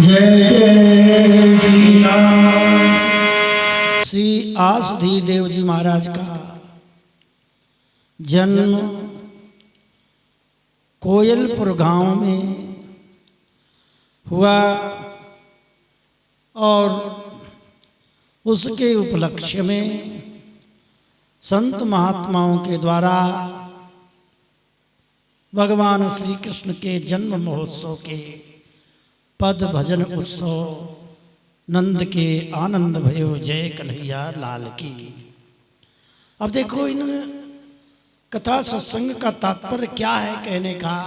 जय जय श्री राम। श्री आसुधीर देव जी महाराज का जन्म कोयलपुर गांव में हुआ और उसके उपलक्ष्य में संत महात्माओं के द्वारा भगवान श्री कृष्ण के जन्म महोत्सव के पद भजन उत्सव नंद के आनंद भयो जय कन्हैया लाल की। अब देखो इन कथा सत्संग का तात्पर्य क्या है कहने का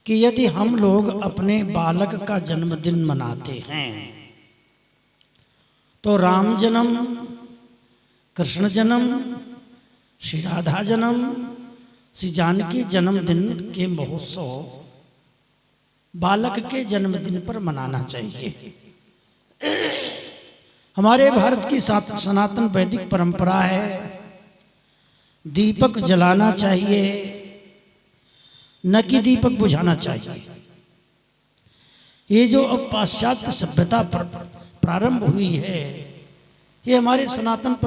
कि यदि हम लोग अपने बालक का जन्मदिन मनाते हैं तो राम जन्म, कृष्ण जन्म, श्री राधा जन्म, श्री जानकी जन्मदिन के महोत्सव बालक के जन्मदिन पर मनाना चाहिए। हमारे भारत की सनातन वैदिक परंपरा है दीपक जलाना चाहिए न कि दीपक बुझाना चाहिए। ये जो अब पाश्चात्य सभ्यता प्रारंभ हुई है ये हमारे सनातन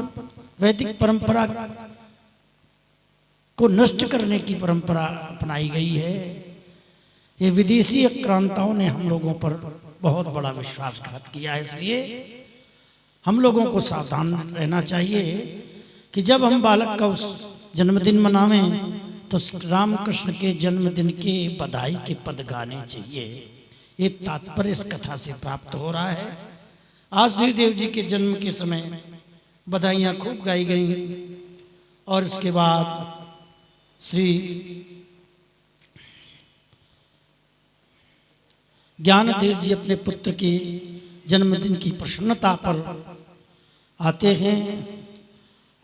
वैदिक परंपरा को नष्ट करने की परंपरा अपनाई गई है। ये विदेशी आक्रांताओं ने हम लोगों पर बहुत बड़ा विश्वासघात किया है। इसलिए हम लोगों को सावधान रहना चाहिए कि जब हम बालक का उस जन्मदिन मनावें तो राम कृष्ण के जन्मदिन के बधाई के पद गाने चाहिए। ये तात्पर्य इस कथा से प्राप्त हो रहा है। आज देव जी के जन्म के समय बधाइयाँ खूब गाई गई और इसके बाद श्री ज्ञानदेव जी अपने पुत्र के जन्मदिन की प्रसन्नता पर आते हैं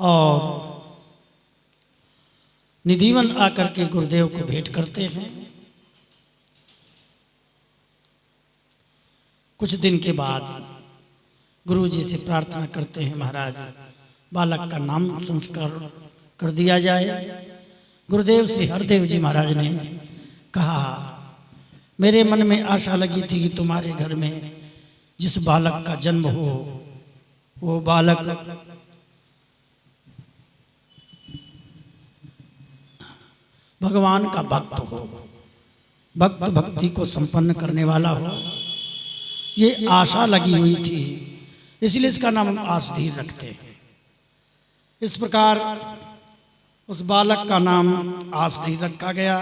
और निधिवन आकर के गुरुदेव को भेंट करते हैं। कुछ दिन के बाद गुरु जी से प्रार्थना करते हैं महाराज बालक का नाम संस्कार कर दिया जाए। गुरुदेव श्री हरदेव जी महाराज ने कहा मेरे मन में आशा लगी थी कि तुम्हारे घर में जिस बालक का जन्म हो वो बालक भगवान का भक्त हो, भक्त भक्ति को संपन्न करने वाला हो। ये आशा लगी हुई थी, इसलिए इसका नाम हम आसुधीर रखते हैं। इस प्रकार उस बालक का नाम आसुधीर रखा गया।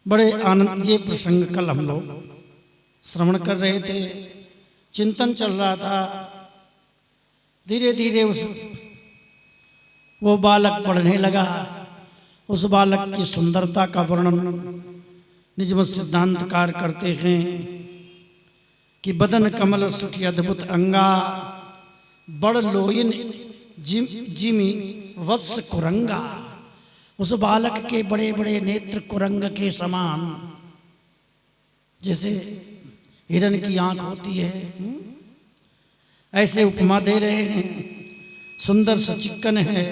बड़े आनंद ये प्रसंग कल हम लोग श्रवण कर रहे थे, चिंतन चल रहा था। धीरे धीरे वो बालक बढ़ने लगा। उस बालक की सुंदरता का वर्णन निजमत सिद्धांतकार करते हैं कि बदन कमल सुठी अद्भुत अंगा बड़ लोइन जिमी वत्स कुरंगा। उस बालक के बड़े बड़े नेत्र कुरंग के समान, जैसे हिरण की आंख होती है, ऐसे उपमा दे रहे हैं। सुंदर सचिक्कन है,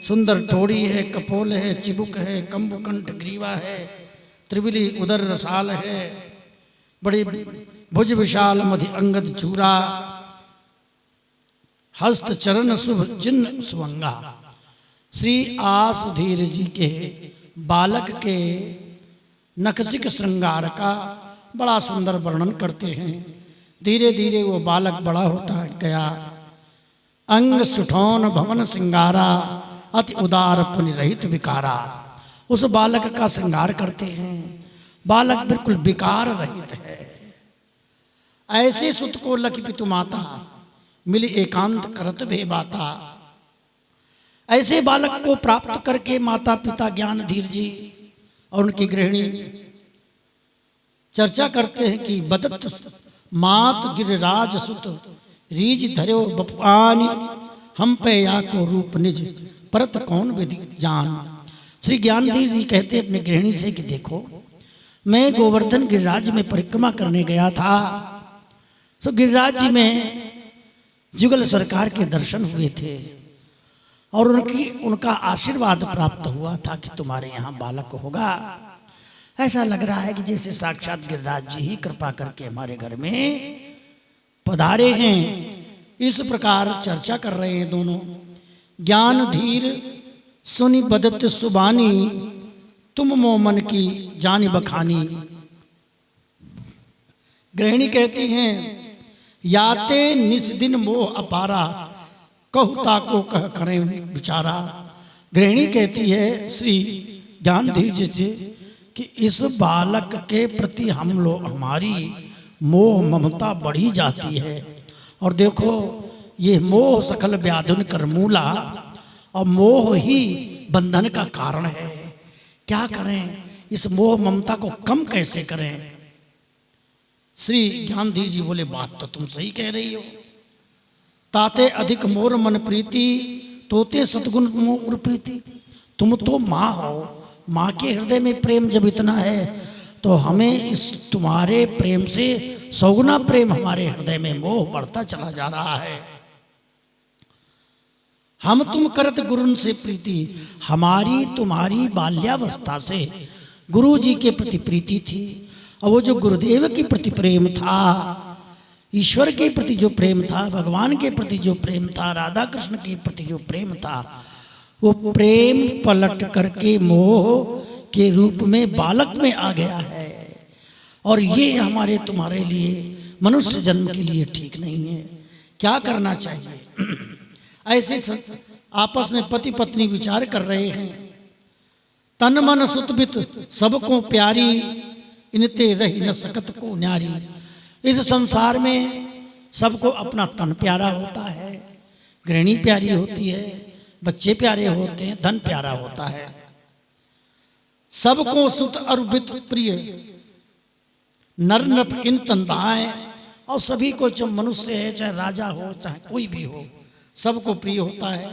सुंदर ठोड़ी है, कपोल है, चिबुक है, कंबुकंठ ग्रीवा है, त्रिविली उदर रसाल है, बड़ी भुज विशाल मधि अंगद चूरा, हस्त चरण शुभ चिन्ह सुवंगा। श्री आसुधीर जी के बालक के नखसिक श्रृंगार का बड़ा सुंदर वर्णन करते हैं। धीरे धीरे वो बालक बड़ा होता गया। अंग सुठौन भवन सिंगारा अति उदार पुनि रहित विकारा। उस बालक का श्रृंगार करते हैं। बालक बिल्कुल विकार रहित है। ऐसे सुत को लखि पितु माता मिली एकांत करत भे बाता। ऐसे बालक को प्राप्त करके माता पिता ज्ञानधीर जी और उनकी गृहिणी चर्चा करते हैं कि बदत मात गिरिराज सुत रीज धर्यो बपुआनी हम पे या को रूप निज परत कौन विधि जान। श्री ज्ञानधीर जी कहते अपने गृहिणी से कि देखो मैं गोवर्धन गिरिराज में परिक्रमा करने गया था तो गिरिराज जी में जुगल सरकार के दर्शन हुए थे और उनका आशीर्वाद प्राप्त हुआ था कि तुम्हारे यहाँ बालक होगा। ऐसा लग रहा है कि जैसे साक्षात गिरिराज जी ही कृपा करके हमारे घर में पधारे हैं। इस प्रकार चर्चा कर रहे हैं दोनों। ज्ञान धीर सुनि बदत सुबानी, तुम मो मन की जानी बखानी। गृहिणी कहती हैं, याते निस दिन मोह अपारा, कहता को कह करें बिचारा। गृहिणी कहती है श्री ज्ञान धीर जी से कि इस बालक के प्रति हम लोग हमारी मोह ममता बढ़ी जाती है। और देखो ये मोह सकल व्याधुन कर मूला, और मोह ही बंधन का कारण है। क्या करें, इस मोह ममता को कम कैसे करें? श्री ज्ञानधीर जी बोले, बात तो तुम सही कह रही हो। ताते अधिक मोर मन प्रीति, तोते सतगुण मोर प्रीति। तुम तो माँ हो, माँ के हृदय में प्रेम जब इतना है तो हमें इस तुम्हारे प्रेम से सौगुना प्रेम हमारे हृदय में मोह बढ़ता चला जा रहा है। हम तुम करत गुरुन से प्रीति, हमारी तुम्हारी बाल्यावस्था से गुरु जी के प्रति प्रीति थी। और वो जो गुरुदेव के प्रति प्रेम था, ईश्वर के प्रति जो प्रेम था, भगवान के प्रति जो प्रेम था, राधा कृष्ण के प्रति जो प्रेम था, वो प्रेम पलट करके मोह के रूप में बालक में आ गया है। और ये हमारे तुम्हारे लिए मनुष्य जन्म के लिए ठीक नहीं है। क्या करना चाहिए? ऐसे आपस में पति पत्नी विचार कर रहे हैं। तन मन सुतबित सबको प्यारी, इनते रही न सकत को न्यारी। इस संसार में सबको अपना तन प्यारा होता है, गृहिणी प्यारी होती है, बच्चे प्यारे होते हैं, धन प्यारा होता है। सबको सुत अरुबित प्रिय, नर नप इन तंदाएं। और सभी को, जो मनुष्य है, चाहे राजा हो चाहे कोई भी हो, सबको प्रिय होता है।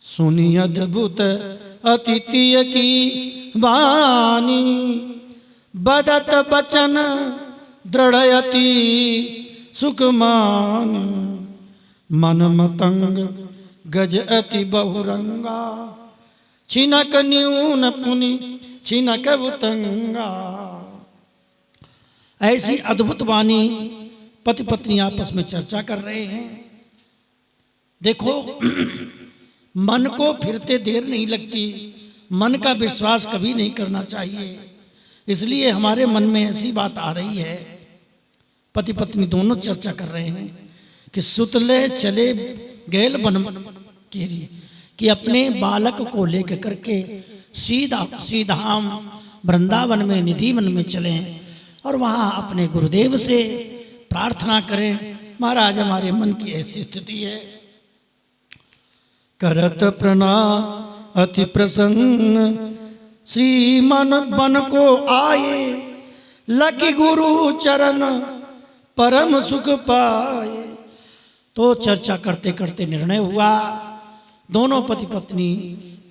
सुनी अद्भुत अतिथि की वाणी, बदत बचन दृढ़यति सुखमान। मन मतंग गज अति बहुरंगा, छिनक न्यून पुनि छिनक उतंगा। ऐसी अद्भुत वाणी पति पत्नी आपस में चर्चा कर रहे हैं। देखो मन को फिरते देर नहीं लगती, मन का विश्वास कभी नहीं करना चाहिए। इसलिए हमारे मन में ऐसी बात आ रही है, पति पत्नी दोनों चर्चा कर रहे हैं कि सुतले चले गैल बन केरी, कि अपने बालक को लेकर करके सीधा हम वृंदावन में निधि वन में चलें और वहाँ अपने गुरुदेव से प्रार्थना करें। महाराज हमारे मन की ऐसी स्थिति है। करत प्रणाम अति प्रसन्न, श्री मन बन को आए, लकी गुरु चरण परम सुख पाए। तो चर्चा करते करते निर्णय हुआ, दोनों पति पत्नी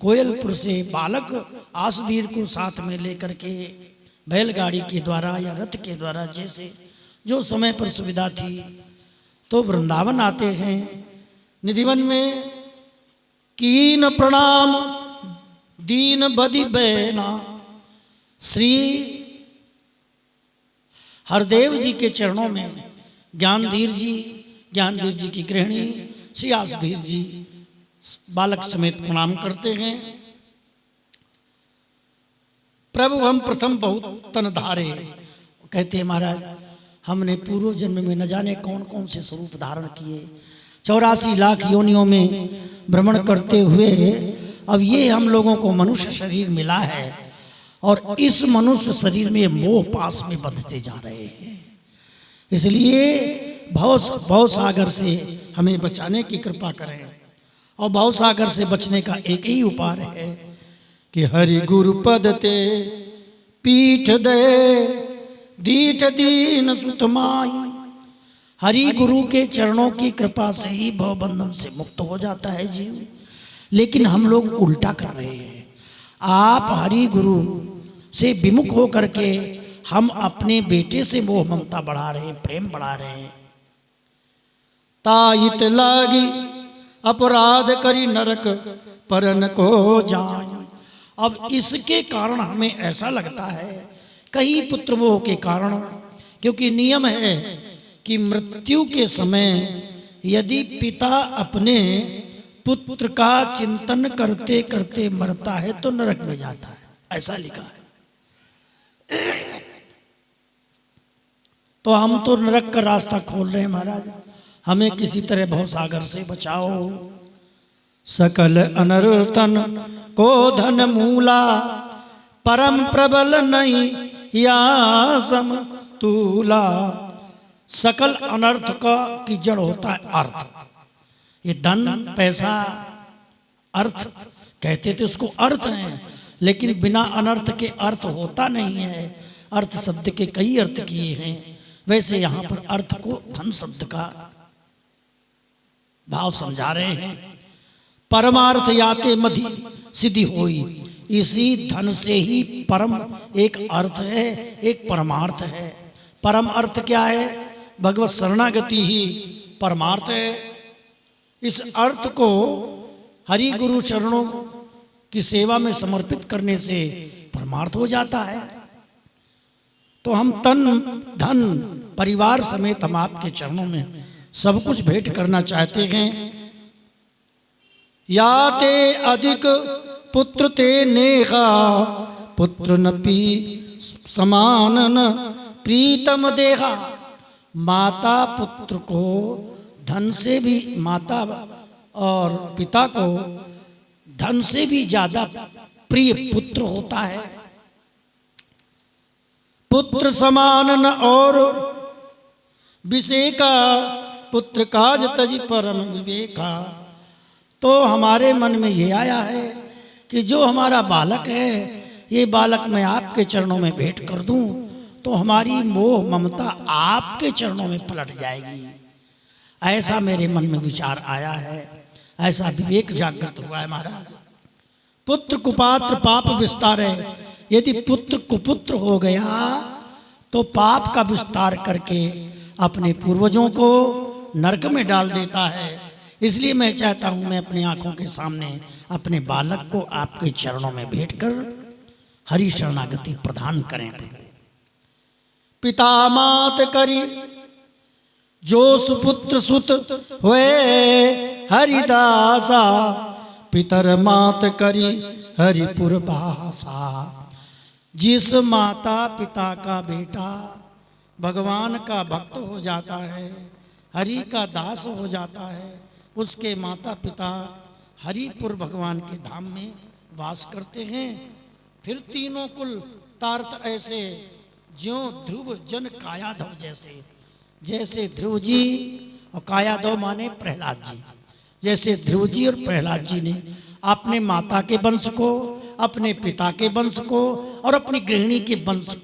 कोयलपुर से बालक आसुधीर को साथ में लेकर के बैलगाड़ी के द्वारा या रथ के द्वारा, जैसे जो समय पर सुविधा थी, तो वृंदावन आते हैं। निधिवन में कीन प्रणाम दीन बदि बैना, श्री हरदेव जी के चरणों में ज्ञानधीर जी की गृहिणी श्री आसुधीर जी बालक समेत प्रणाम करते हैं। प्रभु हम प्रथम बहुत तन धारे, कहते हैं महाराज हमने पूर्व जन्म में न जाने कौन कौन से स्वरूप धारण किए, 84 लाख योनियों में भ्रमण करते हुए अब ये हम लोगों को मनुष्य शरीर मिला है और इस मनुष्य शरीर में मोह पास में बंधते जा रहे हैं। इसलिए भव सागर से हमें बचाने की कृपा करें। और भव सागर से बचने का एक ही उपाय है कि हरि गुरु पद ते पीठ दे दीठ दीन सुतमाई। हरि गुरु के चरणों की कृपा से ही भव बंधन से मुक्त हो जाता है जीव। लेकिन हम लोग उल्टा कर रहे हैं। आप हरि गुरु से विमुख हो करके हम अपने बेटे से मोह ममता बढ़ा रहे हैं, प्रेम बढ़ा रहे हैं। ताइत लागी अपराध करी नरक परन को जाए। अब इसके कारण हमें ऐसा लगता है कहीं पुत्र मोह के कारण, क्योंकि नियम है कि मृत्यु के समय यदि पिता अपने पुत्र का चिंतन करते करते मरता है तो नरक में जाता है, ऐसा लिखा है। तो हम तो नरक का रास्ता खोल रहे हैं महाराज, हमें किसी तरह भवसागर से बचाओ। सकल अनर्थन को धन मूला, परम प्रबल नहीं या समतूला। सकल अनर्थ का की जड़ होता है अर्थ। ये धन पैसा अर्थ कहते थे उसको अर्थ है, लेकिन बिना अनर्थ के अर्थ होता नहीं है। अर्थ शब्द के कई अर्थ किए हैं, वैसे यहाँ पर अर्थ को धन शब्द का भाव समझा रहे हैं। परमार्थ याते मधि सिद्धि होई, इसी धन से ही परम एक अर्थ है, एक परमार्थ है। परम अर्थ क्या है? भगवत शरणागति ही परमार्थ है। इस अर्थ को हरि गुरु चरणों की सेवा में समर्पित करने से परमार्थ हो जाता है। तो हम तन धन परिवार समेत हम आपके चरणों में सब कुछ भेंट करना चाहते हैं। या ते अधिक पुत्र ते नेहा, पुत्र न पी समान न प्रीतम देहा। माता पुत्र को धन से भी, माता और पिता को धन से भी ज्यादा प्रिय पुत्र होता है। पुत्र समान न और विषेका, पुत्र काज तज परम विवेका। तो हमारे मन में ये आया है कि जो हमारा बालक है, ये बालक मैं आपके चरणों में भेंट कर दूं तो हमारी मोह ममता आपके चरणों में पलट जाएगी। ऐसा मेरे मन में विचार आया है, ऐसा विवेक जागृत हुआ है महाराज। पुत्र कुपात्र पाप विस्तार है। यदि पुत्र कुपुत्र हो गया तो पाप का विस्तार करके अपने पूर्वजों को नरक में डाल देता है। इसलिए मैं चाहता हूं मैं अपनी आंखों के सामने अपने बालक को आपके चरणों में भेंट कर हरि शरणागति प्रदान करें। पिता मात करी जो सुपुत्र सुत हुए हरिदासा, पितर मात करी हरिपुर भाषा। जिस माता पिता का बेटा भगवान का भक्त हो जाता है, हरि का दास हो जाता है, उसके माता पिता हरिपुर भगवान के धाम में वास करते हैं। फिर तीनों कुल तारत ऐसे ज्यों ध्रुव जन कायाधव जैसे, जैसे ध्रुव जी और कायाधव माने प्रहलाद जी, जैसे ध्रुव जी और प्रहलाद जी ने अपने माता के वंश को, अपने पिता के वंश को और अपनी गृहिणी के वंश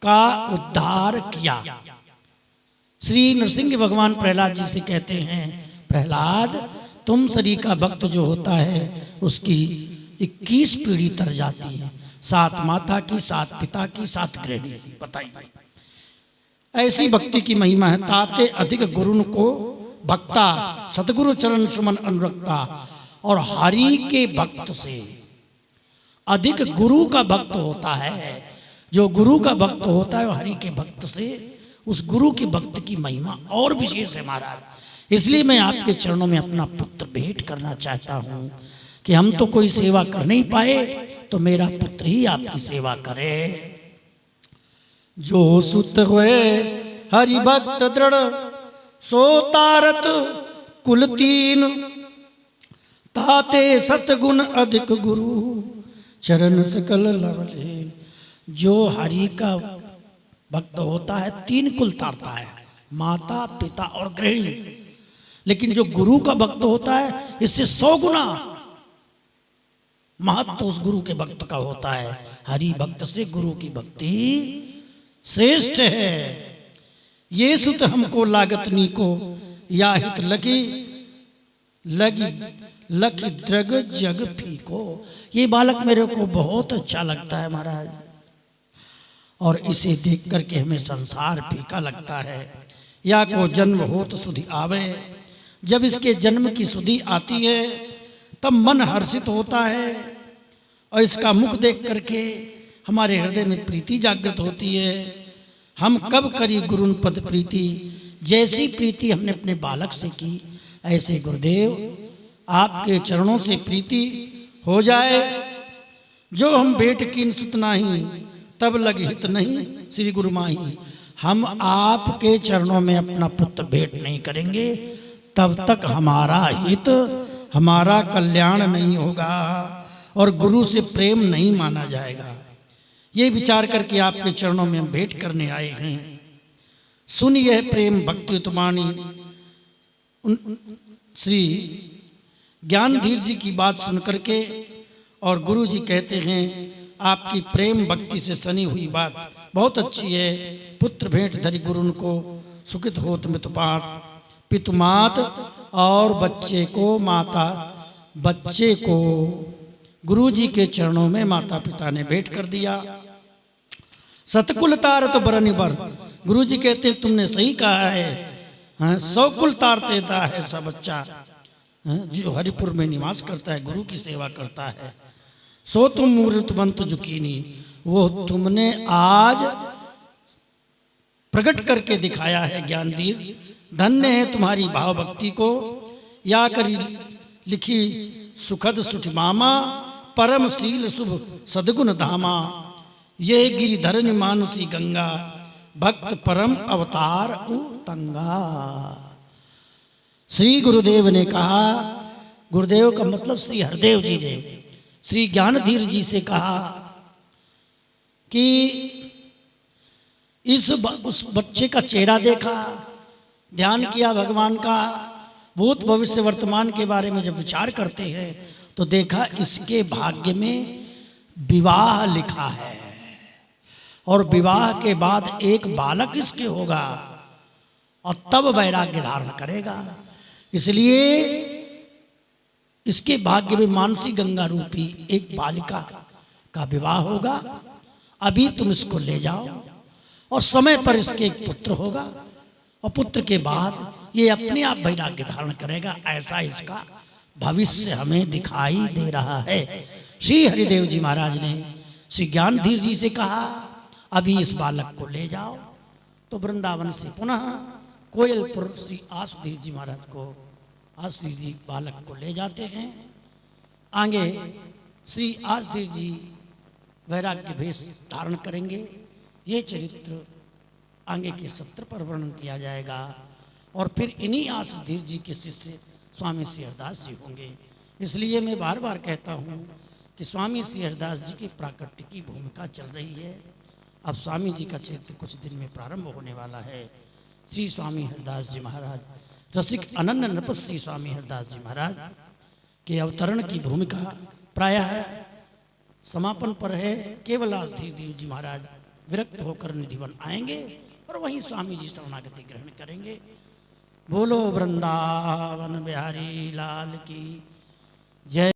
का उद्धार किया। श्री नरसिंह भगवान प्रहलाद जी से कहते हैं, प्रहलाद तुम सरी का भक्त जो होता है उसकी 21 पीढ़ी तर जाती है, 7 माता की, 7 पिता की, 7 गृहिणी की। बताइए ऐसी भक्ति की महिमा है। ताते अधिक गुरुन को भक्ता, सतगुरु चरण सुमन अनुरक्ता। और हरि के भक्त से अधिक गुरु का भक्त होता है। जो गुरु का भक्त होता है वो हरि के भक्त से, उस गुरु के भक्त की महिमा और विशेष है महाराज। इसलिए मैं आपके चरणों में अपना पुत्र भेंट करना चाहता हूँ कि हम तो कोई सेवा कर नहीं पाए, तो मेरा पुत्र ही आपकी सेवा करे। जो सुत हुए हरि भक्त दृढ़, सो तारत कुल 3। ताते सतगुण अधिक गुरु, चरण सकल लवले। जो हरि का भक्त होता है 3 कुल तारता है, माता पिता और गृहिणी। लेकिन जो गुरु का भक्त होता है इससे 100 गुना महत्व उस गुरु के भक्त का होता है। हरि भक्त से गुरु की भक्ति श्रेष्ठ है। ये सुत हमको लागतनी को, या हित लगी लगी लकी द्रग जग फीको। ये बालक मेरे को बहुत अच्छा लगता है महाराज, और इसे देख करके हमें संसार फीका लगता है। या को जन्म हो तो सुधि आवे, जब इसके जन्म की सुधि आती है तब मन हर्षित होता है। और इसका मुख देख करके हमारे हृदय में प्रीति जागृत होती है। हम कब करी गुरुन पद प्रीति, जैसी प्रीति हमने अपने बालक से की, ऐसे गुरुदेव आपके चरणों से प्रीति हो जाए। जो हम बेट कीन सुत नाही, तब लग हित नहीं श्री गुरु माही। हम आपके चरणों में अपना पुत्र भेंट नहीं करेंगे तब तक हमारा हित, हमारा कल्याण नहीं होगा और गुरु से प्रेम नहीं माना जाएगा। ये विचार करके आपके चरणों में हम भेंट करने आए हैं। सुन यह प्रेम भक्ति तुमानी। श्री ज्ञानधीर जी की बात सुन करके और गुरु जी कहते हैं आपकी प्रेम भक्ति से सनी हुई बात बहुत अच्छी है। पुत्र भेंट धरि गुरुन को सुखित होत मितुपात, पितुमात और बच्चे को माता, बच्चे को गुरु जी के चरणों में माता पिता ने भेंट कर दिया। सतकुल तारत बरनि बर, गुरु जी कहते हैं तुमने सही कहा है। हाँ, 100 कुल तार देता है सब बच्चा जो हरिपुर में निवास करता है, गुरु की सेवा करता है। सो तुम मूर्तवंत जुकीनी, वो तुमने आज प्रकट करके दिखाया है ज्ञानधीर। धन्य है तुम्हारी भाव भक्ति को, या करी लिखी सुखद सुठमामा, परम शील शुभ सदगुण धामा। ये गिरिधरन मानसी गंगा, भक्त परम अवतार उतंगा। श्री गुरुदेव ने कहा, गुरुदेव का मतलब श्री हरदेव जी ने श्री ज्ञानधीर जी से कहा कि उस बच्चे का चेहरा देखा, ध्यान किया भगवान का, भूत भविष्य वर्तमान के बारे में जब विचार करते हैं तो देखा इसके भाग्य में विवाह लिखा है और विवाह के बाद एक बालक इसके होगा और तब वैराग्य धारण करेगा। इसलिए इसके भाग्य में मानसी गंगा रूपी एक बालिका का विवाह होगा। अभी तुम इसको ले जाओ और समय पर इसके एक पुत्र होगा और पुत्र के बाद ये अपने आप वैराग्य धारण करेगा। ऐसा इसका भविष्य हमें दिखाई दे रहा है। श्री हरिदेव जी महाराज ने श्री ज्ञानधीर जी से कहा अभी इस बालक को ले जाओ। तो वृंदावन से पुनः कोयलपुर श्री आसुधीर जी महाराज को, आसुधीर जी बालक को ले जाते हैं। आगे श्री आसुधीर जी वैराग्य भेष धारण करेंगे। ये चरित्र आगे के सत्र पर वर्णन किया जाएगा और फिर इन्हीं आसुधीर जी के शिष्य स्वामी श्री हरदास जी होंगे। इसलिए मैं बार बार कहता हूँ कि स्वामी श्री हरदास जी की प्राकट्य की भूमिका चल रही है। अब स्वामी जी का चरित्र कुछ दिन में प्रारंभ होने वाला है। श्री स्वामी हरदास जी महाराज, रसिक अनन्य नृप श्री स्वामी हरदास जी महाराज के अवतरण की भूमिका प्रायः समापन पर है। केवल आसुधीर जी महाराज विरक्त होकर निधिवन आएंगे और वहीं स्वामी जी शरणागति ग्रहण करेंगे। बोलो वृंदावन बिहारी लाल की जय।